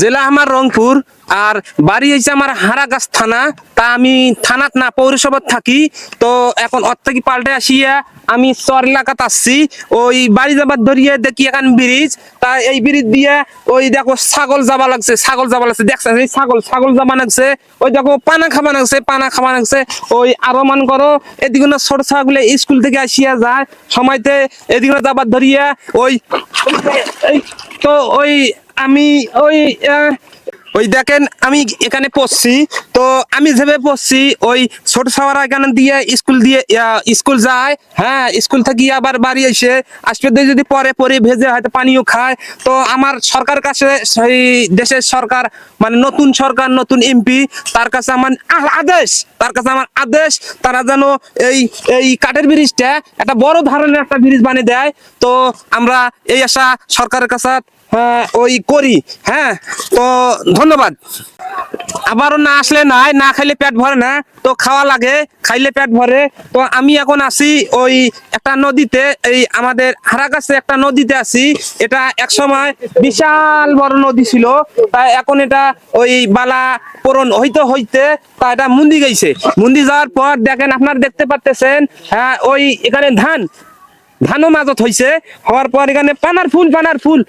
জেলা আমার রংপুর, আর বাড়ি হয়েছে আমার হারাগাছ থানা। তা আমি থানাত না পৌরসভাত থাকি। তো এখন অর থেকে পাল্টে আসিয়া আমি চর এলাকাত আসছি। ওই বাড়ি যাবার ধরিয়ে দেখি এখন ব্রিজ। তা এই ব্রিজ দিয়ে ওই দেখো ছাগল যাবা লাগছে, ছাগল যাবা লাগছে, দেখছে এই ছাগল ছাগল যাবা লাগছে। ওই দেখো পানা খাবা লাগছে, পানা খাবা লাগছে। ওই আরো মান করো এদিকে না ছোট ছাগলে স্কুল থেকে আসিয়া যায় সময়তে এদিকে যাবার ধরিয়া ওই এই তো ওই আমি ওই ওই দেখেন আমি এখানে পড়ছি। তো আমি যেভাবে পড়ছি ওই ছোট ছাওয়ারা এখানে দিয়ে স্কুল যায়। হ্যাঁ, স্কুল থেকে আবার বাড়ি এসে আসবে যদি পরে পরে ভেজে হয়তো পানিও খায়। তো আমার সরকার কাছে সেই দেশের সরকার মানে নতুন সরকার নতুন এমপি তার কাছে আমার আদেশ, তার কাছে আমার আদেশ তারা যেন এই এই কাঠের ব্রিজটা একটা বড় ধরনের একটা ব্রিজ বানিয়ে দেয়। তো আমরা এই আশা সরকারের কাছে হ্যাঁ ওই করি। হ্যাঁ, তো ধন্যবাদ। আবারও না আসলে নাই, না খাইলে পেট ভরে না, তো খাওয়া লাগে, খাইলে পেট ভরে। তো আমি এখন আছি ওই একটা নদীতে, এই আমাদের হারাগাছে একটা নদীতে আছি। এটা এক সময় বিশাল বড় নদী ছিল, তাই এখন এটা ওই বালা পূরণ হইতে হইতে তা এটা মুন্দি গেছে। মুন্দি যাওয়ার পর দেখেন আপনারা দেখতে পাচ্ছেন, হ্যাঁ ওই এখানে ধানও মাজত হয়েছে। হওয়ার পর এখানে পানার ফুল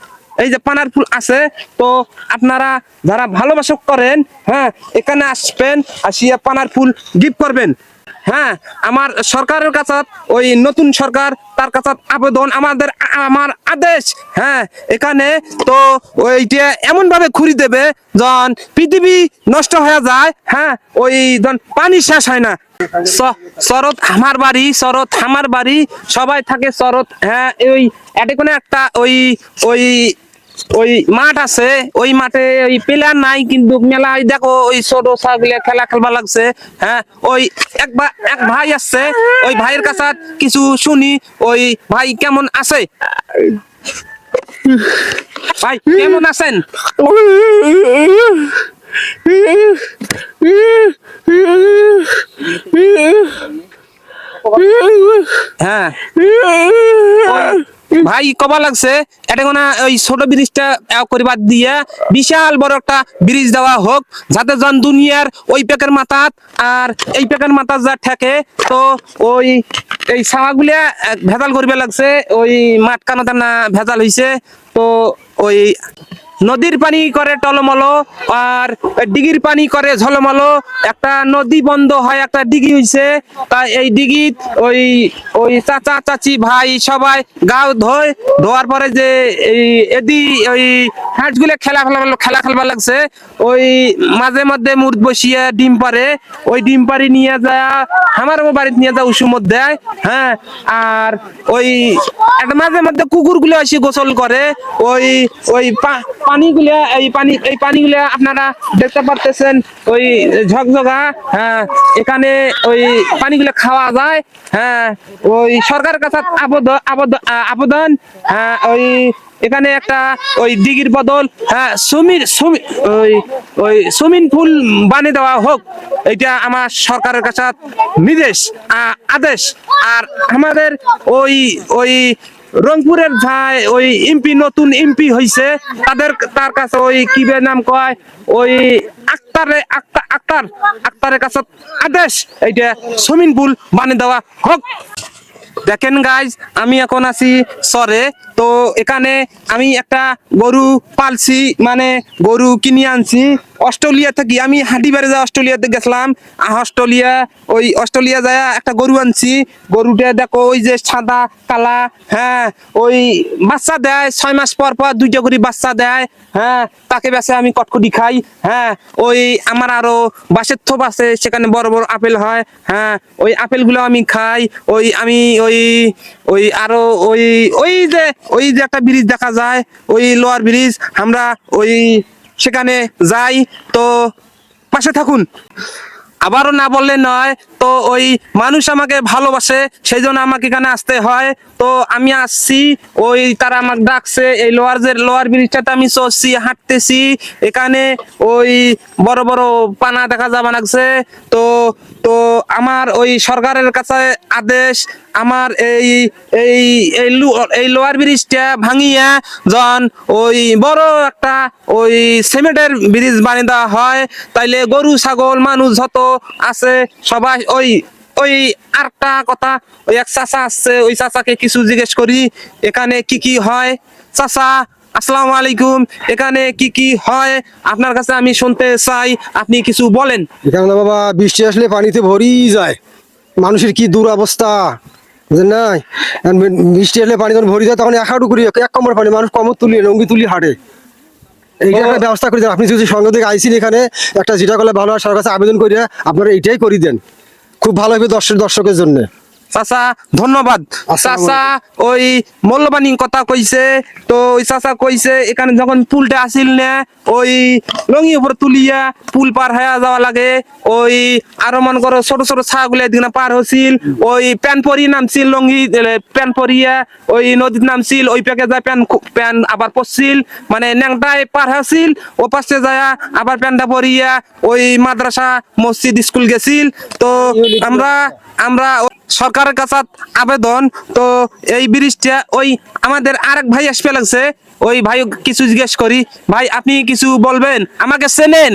এই যে পানার ফুল আছে। তো আপনারা যারা ভালোবাসা করেন, হ্যাঁ এখানে আসবেন, আসিয়া পানার ফুল গিফট করবেন। হ্যাঁ, আমার সরকারের কাছে ওই নতুন সরকার তার কাছে আবেদন আমার আদেশ। হ্যাঁ, এখানে তো ওইটা এমন ভাবে খুঁড়ি দেবে যখন পৃথিবী নষ্ট হয়ে যায়। হ্যাঁ, ওই যখন পানি শেষ হয় না। শরৎ আমার বাড়ি, শরৎ আমার বাড়ি, সবাই থাকে শরৎ। হ্যাঁ, ওই এটা কোনো একটা ওই ওই ওই মাঠ আছে, ওই মাঠে ওই প্লেয়ার নাই কিন্তু মেলা দেখো ওই ছোট ছাগলে খেলা খেলবা লাগছে। হ্যাঁ, ওই এক ভাই আসছে, ওই ভাইয়ের কাছে কিছু শুনি। ওই ভাই কেমন আছে? ভাই কেমন আছেন? হ্যাঁ ভাই কবা লাগছে এটা কোনা ওই ছোট ব্রিজটা করিবার দিয়ে বিশাল বড় একটা ব্রিজ দেওয়া হোক, যাতে জন দুনিয়ার ওই পেকের মাথাত আর এই পেকের মাথা যা ঠেকে। তো ওই এই ছাওয়াগুলা ভেজাল করিবে লাগছে, ওই মাঠ কানাতে না ভেজাল হইছে। তো ওই নদীর পানি করে টলমল, আর ডিগির পানি করে ঝলমল। একটা নদী বন্ধ হয়, একটা ডিগি হইছে। তাই এই ডিগিত ওই ওই চাচা চাচি ভাই সবাই গাও ধোয়ার পরে যে এই এদি ওই হাঁসগুলো খেলা খেলবা লাগছে। ওই মাঝে মধ্যে মুরদ বসিয়ে ডিম পারে, ওই ডিম পারি নিয়ে যায় আমার বাড়িতে নিয়ে যায় উসুমত দেয়। হ্যাঁ, আর ওই একটা মাঝে মধ্যে কুকুরগুলো এসে গোসল করে। ওই ওই পানিগুলা এই পানিগুলা আপনারা দেখতে পারতেছেন ওই ঝকঝকা। হ্যাঁ, এখানে ওই পানিগুলা খাওয়া যায়। হ্যাঁ, ওই সরকারের কাছে আবেদন। হ্যাঁ, ওই এখানে একটা ওই দিঘির বদল হ্যাঁ ওই সুইমিং পুল বানিয়ে দেওয়া হোক, এটা আমার সরকারের কাছে আদেশ। আর আমাদের ওই ওই রংপুরের ভাই ওই এমপি নতুন এমপি হইছে, তার কাছে ওই কি নাম কয় ওই আক্তারের কাছে আদেশ এইটা সুইমিং পুল বানিয়ে দেওয়া হোক। দেখেন গাইজ, আমি এখন আছি সরে। তো এখানে আমি একটা গরু পালছি, মানে গরু কিনে আনছি অস্ট্রেলিয়া থেকে। আমি হাঁটিবারে যা অস্ট্রেলিয়াতে গেছিলাম, অস্ট্রেলিয়া যায় একটা গরু আনছি। গরুটা দেখো ওই যে সাদা কালা। হ্যাঁ, ওই বাচ্চা দেয় 6 মাস পর পর 2টা করে বাচ্চা দেয়। হ্যাঁ, তাকে বেছে আমি কটকটি খাই। হ্যাঁ, ওই আমার আরো বাসের থোপ আছে, সেখানে বড় বড় আপেল হয়। হ্যাঁ, ওই আপেল গুলো আমি খাই। ওই আমি ওই ওই আরো ওই ওই যে একটা ব্রিজ দেখা যায়, ওই লোয়ার ব্রিজ, আমরা ওই সেখানে যাই। তো পাশে থাকুন। আবারও না বললে নয়, তো ওই মানুষ আমাকে ভালোবাসে, সেই জন্য আমাকে এখানে আসতে হয়। তো আমি আসছি, ওই তারা আমাকে ডাকছে, এই লোয়ার ব্রিজটাতে আমি চলছি, হাঁটতেছি। এখানে ওই বড় বড় পানা দেখা যাবে লাগছে। তো তো আমার ওই সরকারের কাছে আদেশ, আমার এই এই এই লোয়ার ব্রিজটা ভাঙিয়া যখন ওই বড় একটা ওই সিমেন্টের ব্রিজ বানিয়ে দেওয়া হয়, তাইলে গরু ছাগল মানুষ যত আছে সবাই ওই ওই আরেকটা কথা, ওই এক চাচা আসছে, ওই চাচাকে কিছু জিজ্ঞেস করি এখানে কি কি হয়। চাচা আসসালামু আলাইকুম, এখানে কি কি হয় আপনার কাছে আমি শুনতে চাই, আপনি কিছু বলেন। এখানে না বাবা, বৃষ্টি আসলে পানিতে ভরি যায়, মানুষের কি দুরবস্থা বুঝলেন না। এখন বৃষ্টি আসলে পানি যখন ভরি যায় তখন এক হাঁটু করি, এক কমর পানি, মানুষ কমর তুলি লঙ্গি তুলি হাঁটে। এইটা একটা ব্যবস্থা করে দেন আপনি, যদি সঙ্গে থেকে আইসিন এখানে একটা যেটা করলে ভালো হয়, সরকার কাছে আবেদন করে আপনারা এইটাই করে দেন, খুব ভালো হবে দর্শকের জন্য। চাচা ধন্যবাদ। চাচা ওই মূল্যবানী কথা কইছে, তো ওই চাচা কইছে এখানে যখন পুলটা আসিল না, ওই লঙ্গি উপর তুলিয়া পুল পার হয়ে যাওয়া লাগে। ওই আরো মন করো ছোট ছোট ছাগুলো এদিকে পার হছিল, ওই প্যান পরি নামছিল, লঙ্গি প্যান পরিয়া ওই নদীর নামছিল, ওই প্যাকে যায় প্যান আবার পড়ছিল, মানে ন্যাংটায় পার হয়েছিল, ও পাশে যায় আবার প্যানটা পরিয়া ওই মাদ্রাসা মসজিদ স্কুল গেছিল। তো আমরা আমরা সরকারের কাছে আবেদন, তো এই ব্রিজটা ওই আমাদের আরেক ভাই আসবে লাগছে, ওই ভাই কিছু জিজ্ঞেস করি। ভাই আপনি কিছু বলবেন, আমাকে চেনেন?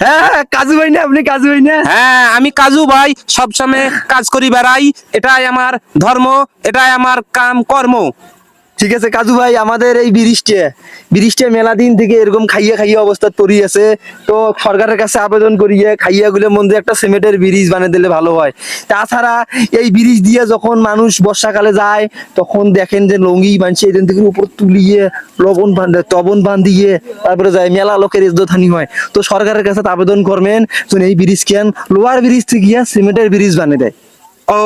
হ্যাঁ, কাজু ভাই না আপনি? কাজু ভাই না? হ্যাঁ আমি কাজু ভাই, সবসময় কাজ করি বেড়াই, এটাই আমার ধর্ম, এটাই আমার কাম কর্ম। ঠিক আছে কাজু ভাই, আমাদের এই ব্রিজটা মেলা দিন থেকে এরকম খাইয়া খাইয়া অবস্থা পড়ি আছে। তো সরকারের কাছে আবেদন করিয়ে খাইয়া গুলোর মধ্যে একটা সিমেন্টের ব্রিজ বানিয়ে দিলে ভালো হয়। তাছাড়া এই ব্রিজ দিয়ে যখন মানুষ বর্ষাকালে যায়, তখন দেখেন যে লঙ্গি মানছে এখান থেকে উপর তুলিয়ে তবন বান্ধিয়ে তারপরে যায়, মেলা লোকের ইজ্জতহানি হয়। তো সরকারের কাছে আবেদন করবেন যেন এই ব্রিজ কেন লোয়ার ব্রিজ থেকে গিয়া সিমেন্টের ব্রিজ বানিয়ে দেয়। ও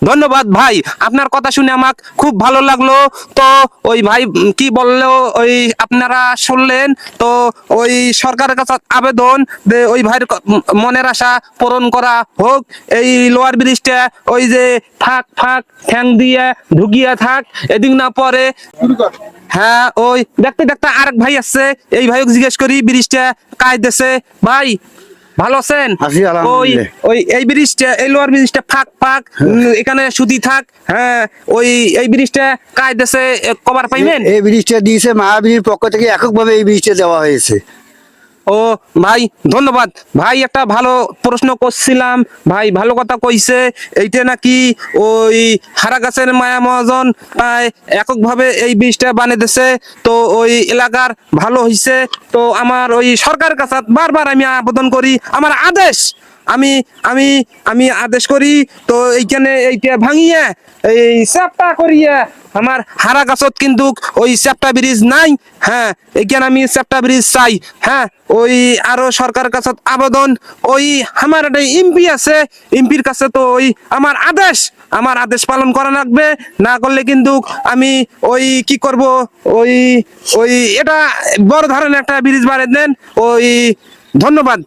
ধন্যবাদ ভাই, আপনার কথা শুনে আমার খুব ভালো লাগলো। তো ওই ভাই কি বললো ওই আপনারা শুনলেন, তো ওই সরকারের কাছে আবেদন যে ওই ভাইয়ের মনের আশা পূরণ করা হোক। এই লোয়ার ব্রিজটা ওই যে ফাঁক ফাঁক ঠ্যাং দিয়ে ঢুকিয়া থাক, এদিক না পরে। হ্যাঁ ওই দেখতে দেখতে আরেক ভাই আসছে, এই ভাইকে জিজ্ঞেস করি ব্রিজটা কাজ দেছে। ভাই ভালো আছেন? আছি, ওই আলহামদুলিল্লাহ। ওই এই ব্রিজটা, এই লোয়ার ব্রিজটা ফাঁক ফাঁক এখানে সুতি থাক। হ্যাঁ ওই এই ব্রিজটা কাজ দেছে, কভার পাইবেন? এই ব্রিজটা দিয়েছে মহাবীর পক্ষ থেকে, এককভাবে এই ব্রিজটা দেওয়া হয়েছে। ও ভাই ধন্যবাদ। ভাই একটা ভালো প্রশ্ন করছিলাম, ভাই ভালো কথা কইছে। এইটা নাকি ওই হারা গাছের মায়া মহাজন এককভাবে এই ব্রিজটা বানিয়ে দিছে, তো ওই এলাকার ভালো হইছে। তো আমার ওই সরকারের কাছে বারবার আমি আবেদন করি, আমার আদেশ, আমি আমি আমি আদেশ করি, তো এইখানে এইটা ভাঙিয়া এই চ্যাপ্টা করিয়া আমার হারা গাছত কিন্তু ওই চ্যাপ্টা ব্রিজ নাই। হ্যাঁ এইখানে আমি চ্যাপ্টা ব্রিজ চাই। হ্যাঁ ওই আরো সরকারের কাছে আবেদন, ওই আমার একটা এমপি আছে, এমপির কাছে তো ওই আমার আদেশ পালন করা লাগবে, না করলে কিন্তু আমি ওই কি করব, ওই ওই এটা বড় ধরনের একটা ব্রিজ বানিয়ে দেন। ওই ধন্যবাদ।